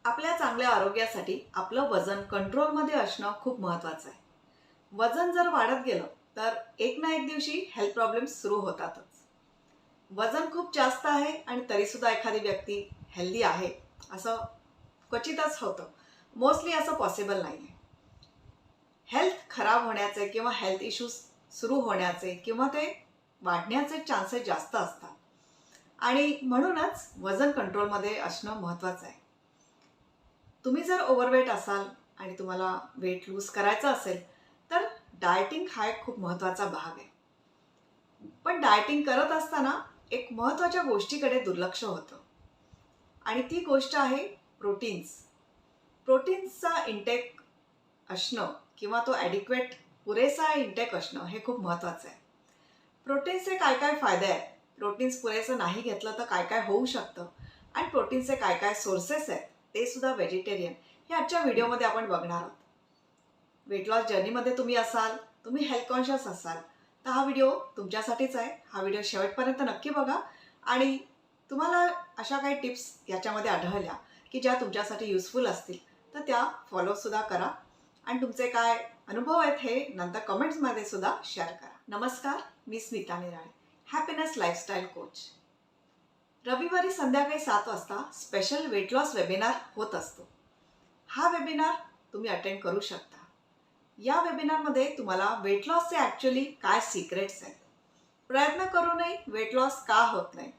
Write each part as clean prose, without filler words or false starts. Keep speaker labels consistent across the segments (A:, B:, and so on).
A: आपल्या चांगल्या आरोग्यासाठी आपलं वजन कंट्रोलमध्ये असणं खूप महत्त्वाचं आहे. वजन जर वाढत गेलं तर एक ना एक दिवशी हेल्थ प्रॉब्लेम्स सुरू होतातच. वजन खूप जास्त आहे आणि तरीसुद्धा एखादी व्यक्ती हेल्दी आहे असं क्वचितच होतं. मोस्टली असं पॉसिबल नाही आहे. हेल्थ खराब होण्याचे किंवा हेल्थ इश्यूज सुरू होण्याचे किंवा ते वाढण्याचे चान्सेस जास्त असतात आणि म्हणूनच वजन कंट्रोलमध्ये असणं महत्त्वाचं आहे. तुम्ही जर ओव्हरवेट असाल आणि तुम्हाला वेट लूज करायचं असेल तर डाएटिंग हा एक खूप महत्त्वाचा भाग आहे. पण डाएटिंग करत असताना एक महत्त्वाच्या गोष्टीकडे दुर्लक्ष होतं आणि ती गोष्ट आहे प्रोटीन्स. प्रोटीन्सचा इंटेक असणं किंवा तो ॲडिक्वेट पुरेसा इंटेक असणं हे खूप महत्त्वाचं आहे. प्रोटीन्सचे काय काय फायदे आहेत, प्रोटीन्स पुरेसं नाही घेतलं तर काय काय होऊ शकतं आणि प्रोटीनचे काय काय सोर्सेस आहेत ते सुद्धा व्हेजिटेरियन हे आजच्या व्हिडिओमध्ये आपण बघणार आहोत. वेट लॉस जर्नीमध्ये तुम्ही असाल, तुम्ही हेल्थ कॉन्शियस असाल तर हा व्हिडिओ तुमच्यासाठीच आहे. हा व्हिडिओ शेवटपर्यंत नक्की बघा आणि तुम्हाला अशा काही टिप्स याच्यामध्ये आढळल्या की ज्या तुमच्यासाठी युजफुल असतील तर त्या फॉलोसुद्धा करा आणि तुमचे काय अनुभव आहेत हे नंतर कमेंट्समध्ये सुद्धा शेअर करा. नमस्कार, मी स्मिता निराळे, हॅपीनेस लाईफस्टाईल कोच. रविवारी संध्याकाळी 7 वाजता स्पेशल वेट लॉस वेबिनार होत असतो. हा वेबिनार तुम्ही अटेंड करू शकता. या वेबिनारमध्ये तुम्हाला वेट लॉसचे ॲक्च्युली काय सिक्रेट्स आहेत, प्रयत्न करूनही वेट लॉस का होत नाही,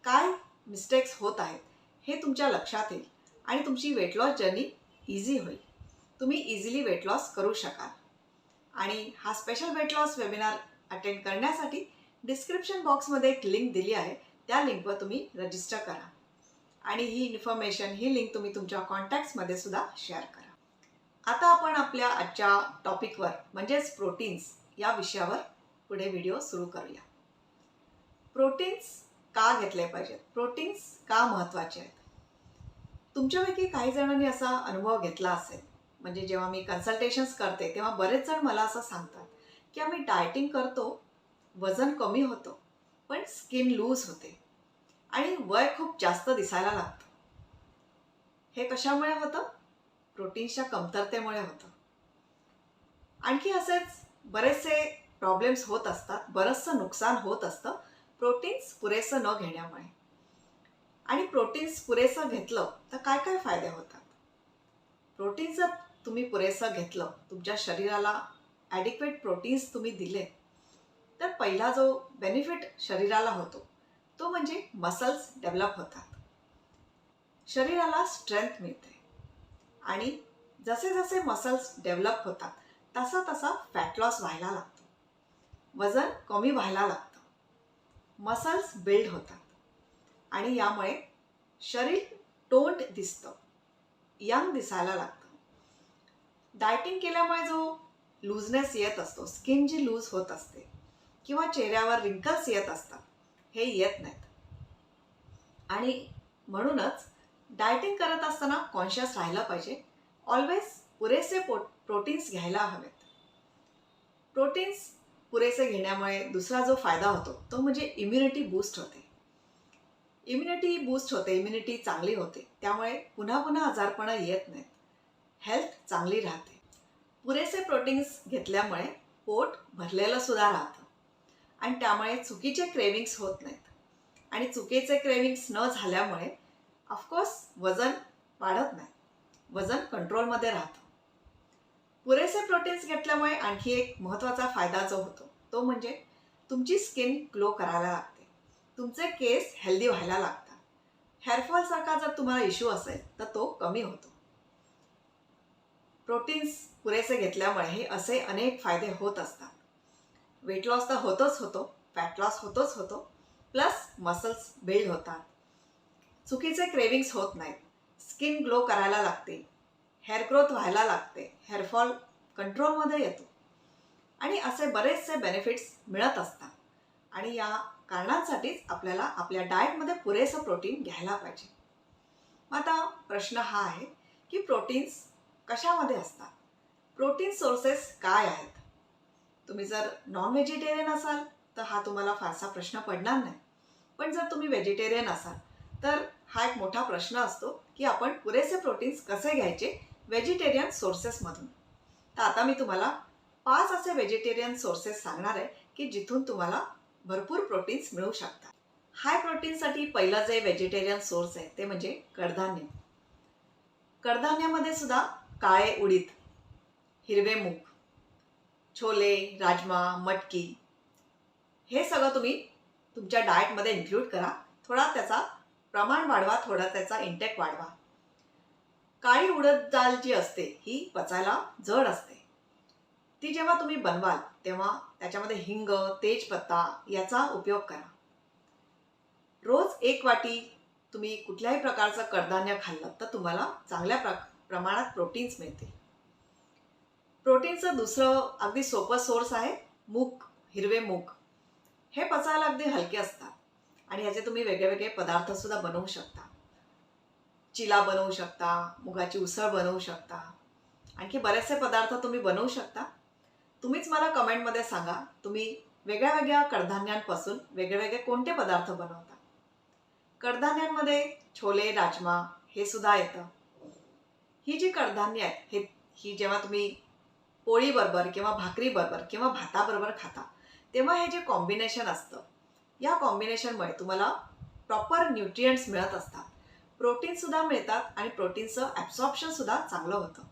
A: काय मिस्टेक्स होत आहेत हे तुमच्या लक्षात येईल आणि तुमची वेट लॉस जर्नी इझी होईल. तुम्ही इझिली वेट लॉस करू शकाल. आणि हा special weight loss webinar attend करण्यासाठी डिस्क्रिप्शन बॉक्समध्ये एक लिंक दिली आहे. त्या लिंकवर तुम्ही रजिस्टर करा आणि ही इन्फॉर्मेशन, ही लिंक तुम्ही तुमच्या कॉन्टॅक्ट्समध्ये सुद्धा शेअर करा. आता आपण आपल्या आजच्या टॉपिकवर म्हणजेच प्रोटीन्स या विषयावर पुढे व्हिडिओ सुरू करूया. प्रोटीन्स का घेतले पाहिजेत, प्रोटीन्स का महत्त्वाचे आहेत? तुमच्यापैकी काही जणांनी असा अनुभव घेतला असेल, म्हणजे जेव्हा मी कन्सल्टेशन्स करते तेव्हा बरेच जण मला असं सांगतात की आम्ही डाएटिंग करतो, वजन कमी होतं पण स्किन लूज होते आणि वय खूप जास्त दिसायला लागतं. हे कशामुळे होतं? प्रोटीन्सच्या कमतरतेमुळे होतं. आणखी असेच बरेचसे प्रॉब्लेम्स होत असतात, बरंचसं नुकसान होत असतं प्रोटीन्स पुरेसं न घेण्यामुळे. आणि प्रोटीन्स पुरेसं घेतलं तर काय काय फायदे होतात? प्रोटीन जर तुम्ही पुरेसं घेतलं, तुमच्या शरीराला ॲडिक्वेट प्रोटीन्स तुम्ही दिले तर पहिला जो बेनिफिट शरीराला होतो तो म्हणजे मसल्स डेव्हलप होतात, शरीराला स्ट्रेंथ मिळते आणि जसे जसे मसल्स डेव्हलप होतात तसा तसा फॅट लॉस व्हायला लागतो, वजन कमी व्हायला लागतं, मसल्स बिल्ड होतात आणि यामुळे शरीर टोन्ड दिसतं, यंग दिसायला लागतं. डाएटिंग केल्यामुळे जो लूजनेस येत असतो, स्किन जी लूज होत असते किंवा चेहऱ्यावर रिंकल्स येत असतात, हे येत नाहीत. आणि म्हणूनच डाएटिंग करत असताना कॉन्शियस राहिलं पाहिजे. ऑलवेज पुरेसे प्रोटीन्स घ्यायला हवेत. प्रोटीन्स पुरेसे घेण्यामुळे दुसरा जो फायदा होतो तो म्हणजे इम्युनिटी बूस्ट होते. इम्युनिटी चांगली होते, त्यामुळे पुन्हा पुन्हा आजारपणं येत नाहीत, हेल्थ चांगली राहते. पुरेसे प्रोटीन्स घेतल्यामुळे पोट भरलेलं सुद्धा राहतं आणि त्यामुळे चुकीचे क्रेविंग्स होत नाहीत आणि चुकीचे क्रेविंग्स न झाल्यामुळे ऑफकोर्स वजन वाढत नाही, वजन कंट्रोलमध्ये राहतं. पुरेसे प्रोटीन्स घेतल्यामुळे आणखी एक महत्त्वाचा फायदा जो होतो तो म्हणजे तुमची स्किन ग्लो करायला लागते, तुमचे केस हेल्दी व्हायला लागतात, हेअरफॉलसारखा जर तुम्हाला इश्यू असेल तर तो कमी होतो. प्रोटीन्स पुरेसे घेतल्यामुळे हे असे अनेक फायदे होत असतात. वेट लॉस तर होतोच होतो, फॅट लॉस होतो, प्लस मसल्स बिल्ड होतात, चुकीचे क्रेविंग्स होत नाहीत, स्किन ग्लो करायला लागते, हेअर ग्रोथ व्हायला लागते, हेअरफॉल कंट्रोलमध्ये येतो आणि असे बरेचसे बेनिफिट्स मिळत असतात. आणि या कारणांसाठीच आपल्याला आपल्या डाएटमध्ये पुरेसं प्रोटीन घ्यायला पाहिजे. आता प्रश्न हा आहे की प्रोटीन्स कशामध्ये असतात, प्रोटीन सोर्सेस काय आहेत? तुम्ही जर नॉन व्हेजिटेरियन असाल तर हा तुम्हाला फारसा प्रश्न पडणार नाही, पण जर तुम्ही व्हेजिटेरियन असाल तर हा एक मोठा प्रश्न असतो की आपण पुरेसे प्रोटीन्स कसे घ्यायचे व्हेजिटेरियन सोर्सेसमधून. तर आता मी तुम्हाला 5 असे व्हेजिटेरियन सोर्सेस सांगणार आहे की जिथून तुम्हाला भरपूर प्रोटीन्स मिळू शकतात. हाय प्रोटीनसाठी पहिलं जे व्हेजिटेरियन सोर्स आहे ते म्हणजे कडधान्य. कडधान्यामध्ये सुद्धा काळे उडीद, हिरवे मूग, छोले, राजमा, मटकी हे सगळं तुम्ही तुमच्या डाएटमध्ये इन्क्लूड करा. थोडा त्याचा प्रमाण वाढवा, थोडा त्याचा इंटेक वाढवा. काळी उडद डाळ जी असते ही पचायला जड असते. ती जेव्हा तुम्ही बनवाल तेव्हा त्याच्यामध्ये हिंग, तेजपत्ता याचा उपयोग करा. रोज 1 वाटी तुम्ही कुठल्याही प्रकारचं कडधान्य खाल्लं तर तुम्हाला चांगल्या प्रमाणात प्रोटीन्स मिळतील. प्रोटीनचं दुसरं अगदी सोपं सोर्स आहे मूग, हिरवे मूग. हे पचायला अगदी हलके असतात आणि ह्याचे तुम्ही वेगळे पदार्थ सुद्धा बनवू शकता. चिला बनवू शकता, मुगाची उसळ बनवू शकता, आणखी बरेचसे पदार्थ तुम्ही बनवू शकता. तुम्हीच मला कमेंटमध्ये सांगा तुम्ही वेगळ्या कडधान्यांपासून वेगळे कोणते पदार्थ बनवता. कडधान्यांमध्ये छोले, राजमा हे सुद्धा येतं. ही जी कडधान्य आहेत ही जेव्हा तुम्ही पोळीबरोबर किंवा भाकरीबरोबर किंवा भाताबरोबर खाता तेव्हा हे जे कॉम्बिनेशन असतं या कॉम्बिनेशनमुळे तुम्हाला प्रॉपर न्यूट्रिएंट्स मिळत असतात. प्रोटीनसुद्धा मिळतात आणि प्रोटीनचं ॲब्सॉर्प्शनसुद्धा चांगलं होतं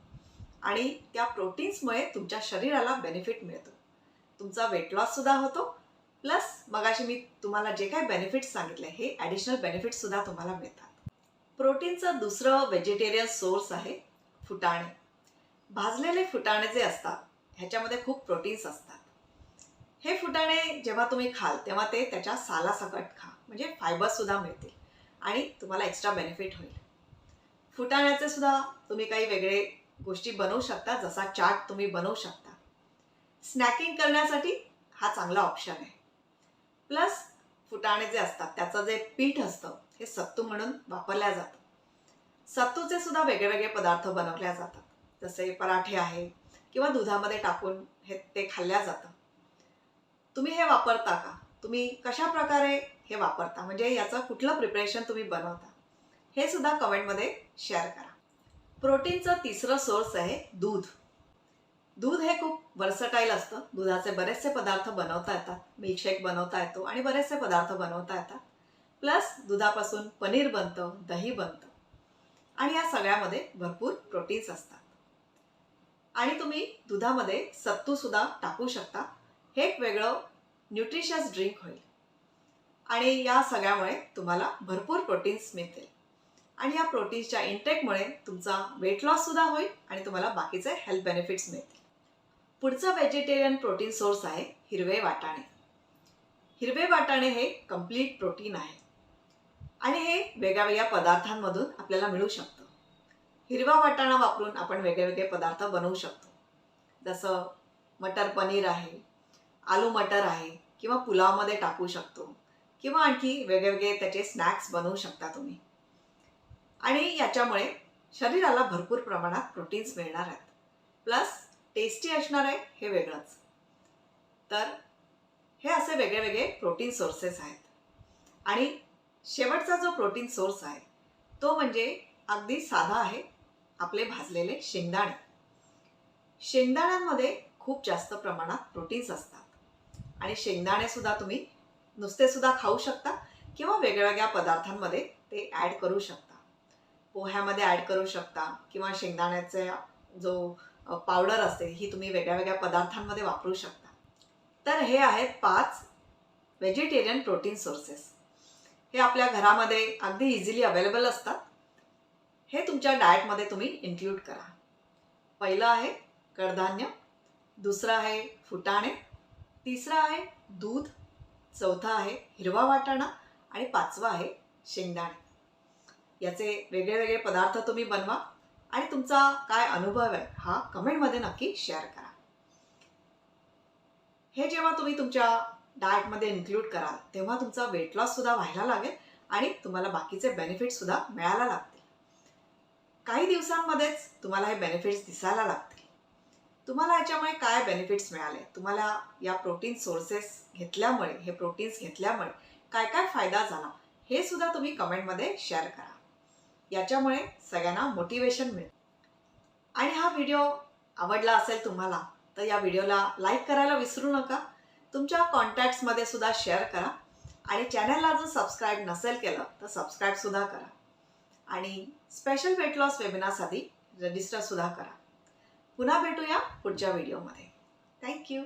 A: आणि त्या प्रोटीन्समुळे तुमच्या शरीराला बेनिफिट मिळतो. तुमचा वेट लॉससुद्धा होतो प्लस मगाशी मी तुम्हाला जे काही बेनिफिट्स सांगितले हे ॲडिशनल बेनिफिट्ससुद्धा तुम्हाला मिळतात. प्रोटीनचं दुसरं व्हेजिटेरियन सोर्स आहे फुटाणे. भाजलेले फुटाणे जे असतात ह्याच्यामध्ये खूप प्रोटीन्स असतात. हे फुटाणे जेव्हा तुम्ही खाल तेव्हा ते त्याच्या सालासकट खा म्हणजे फायबरसुद्धा मिळतील आणि तुम्हाला एक्स्ट्रा बेनिफिट होईल. फुटाण्याचे सुद्धा तुम्ही काही वेगळे गोष्टी बनवू शकता, जसा चाट तुम्ही बनवू शकता. स्नॅकिंग करण्यासाठी हा चांगला ऑप्शन आहे. प्लस फुटाणे जे असतात त्याचं जे पीठ असतं हे सत्तू म्हणून वापरल्या जातं. सत्तूचे सुद्धा वेगळे पदार्थ बनवल्या जातात, जसे पराठे आहे किंवा दुधामध्ये टाकून ते खाल्ल्या जातं. तुम्ही हे वापरता का? तुम्ही कशा प्रकारे हे वापरता, म्हणजे याचं कुठलं प्रिपरेशन तुम्ही बनवता हे सुद्धा कमेंटमध्ये शेअर करा. प्रोटीनचं तिसरं सोर्स आहे दूध. दूध हे खूप वर्सटाईल असतं. दुधाचे बरेचसे पदार्थ बनवता येतात. मिल्कशेक बनवता येतो आणि बरेचसे पदार्थ बनवता येतात. प्लस दुधापासून पनीर बनतं, दही बनतं आणि या सगळ्यामध्ये भरपूर प्रोटीन्स असतात. आणि तुम्ही दुधामध्ये सत्तूसुद्धा टाकू शकता. हे एक वेगळं न्यूट्रिशियस ड्रिंक होईल आणि या सगळ्यामुळे तुम्हाला भरपूर प्रोटीन्स मिळतील आणि या प्रोटीन्सच्या इंटेकमुळे तुमचा वेट लॉससुद्धा होईल आणि तुम्हाला बाकीचे हेल्थ बेनिफिट्स मिळतील. पुढचा व्हेजिटेरियन प्रोटीन सोर्स आहे हिरवे वाटाणे. हिरवे वाटाणे हे कंप्लीट प्रोटीन आहे आणि हे वेगळ्या पदार्थांमधून आपल्याला मिळू शकतं. हिरवा वाटाणा वापरून आपण वेगळे पदार्थ बनवू शकतो, जसं मटर पनीर आहे, आलू मटर आहे किंवा पुलावमध्ये टाकू शकतो किंवा आणखी वेगळे त्याचे स्नॅक्स बनवू शकता तुम्ही. आणि याच्यामुळे शरीराला भरपूर प्रमाणात प्रोटीन्स मिळणार आहेत. प्लस टेस्टी असणार आहे हे वेगळंच. तर हे असे वेगळे प्रोटीन सोर्सेस आहेत. आणि शेवटचा जो प्रोटीन सोर्स आहे तो म्हणजे अगदी साधा आहे, आपले भाजलेले शेंगदाणे. शेंगदाण्यांमध्ये खूप जास्त प्रमाणात प्रोटीन्स असतात आणि शेंगदाणे सुद्धा तुम्ही नुसते सुद्धा खाऊ शकता किंवा वेगवेगळ्या पदार्थांमध्ये ते ॲड करू शकता. पोह्यामध्ये ॲड करू शकता किंवा शेंगदाण्याचा जो पावडर असते ही तुम्ही वेगळ्या पदार्थांमध्ये वापरू शकता. तर हे आहेत 5 व्हेजिटेरियन प्रोटीन सोर्सेस. हे आपल्या घरामध्ये अगदी इझिली अवेलेबल असतात. हे तुमच्या डाएटमध्ये तुम्ही इन्क्लूड करा. पहिलं आहे कडधान्य, दुसरं आहे फुटाणे, तिसरं आहे दूध, चौथा आहे हिरवा वाटाणा आणि 5वा आहे शेंगदाणे. याचे वेगळे पदार्थ तुम्ही बनवा आणि तुमचा काय अनुभव आहे हा कमेंटमध्ये नक्की शेअर करा. हे जेव्हा तुम्ही तुमच्या डाएटमध्ये इन्क्लूड कराल तेव्हा तुमचा वेट लॉससुद्धा व्हायला लागेल आणि तुम्हाला बाकीचे बेनिफिट्ससुद्धा मिळायला लागतील. काही दिवसांमध्येच तुम्हाला हे बेनिफिट्स दिसायला लागतील. तुम्हाला याच्यामुळे काय बेनिफिट्स मिळाले, तुम्हाला या प्रोटीन सोर्सेस घेतल्यामुळे, हे प्रोटीन्स घेतल्यामुळे काय फायदा झाला हे सुद्धा तुम्ही कमेंटमध्ये शेअर करा. याच्यामुळे सगळ्यांना मोटिवेशन मिळेल. आणि हा व्हिडिओ आवडला असेल तुम्हाला तर या व्हिडिओला लाईक करायला विसरू नका. तुमच्या कॉन्टॅक्ट्समध्ये सुद्धा शेअर करा आणि चॅनलला जर सबस्क्राईब नसेल केलं तर सबस्क्राईब सुद्धा करा. आणि स्पेशल वेट लॉस वेबिनारसाठी रजिस्टर सुद्धा करा. पुन्हा भेटूया पुढच्या व्हिडिओमध्ये. थँक्यू.